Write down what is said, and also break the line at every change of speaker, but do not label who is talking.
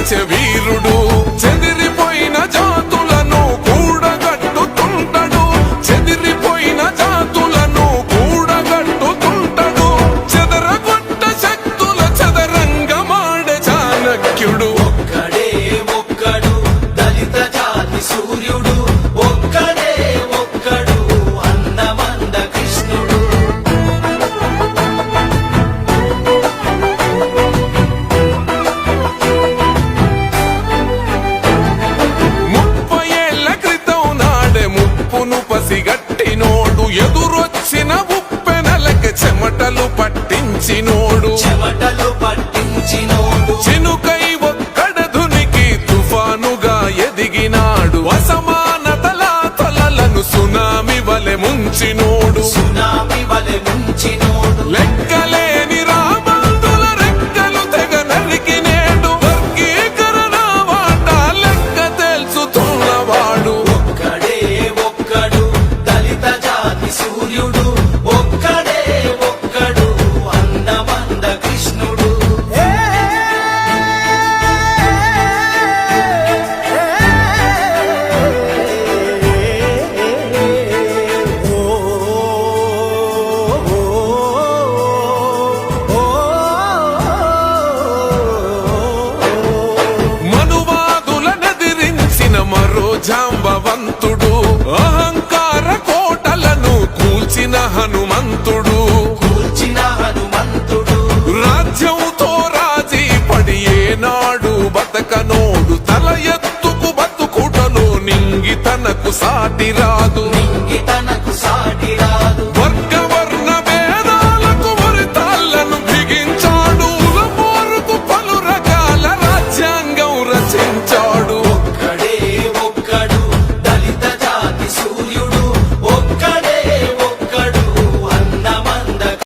రక్షించే వీరుడు చెదిరిపోయిన జాతులను కూడగట్టుతుంటడు చెదిరిపోయిన జాతులను కూడగట్టుతుంటడు చెదరగొట్ట శక్తుల చదరంగమాడే చాణక్యుడు
ఒక్కడే ఒక్కడు దళిత జాతి సూర్యుడు ఒక్కడే ఒక్కడు అందమంద కృష్ణుడు
పసిగట్టినోడు ఎదురొచ్చిన ఉప్పెనలకి చెమటలు పట్టించినోడు చినుకై ఒక్కడ ధునికి తుఫానుగా ఎదిగినాడు అసమానతల తొలలను సునామి వలె ముంచినోడు లెక్కలేని రాబందుల రెక్కలు తెగ నరికినేడు వర్గీకరణ వాట లెక్క తెలుసుతున్నవాడు
సూర్యుడు ఒక్కడే ఒక్కడు అందమంద కృష్ణుడు
మనువాదులనెదిరించిన మరో జాంబవంతుడు అహంకార కోటలను కూల్చిన హనుమంతుడు రాజ్యంతో రాజీ పడి ఏనాడు బతకనోడు తల ఎత్తుకు బతుకుటలో నింగి తనకు సాటిరా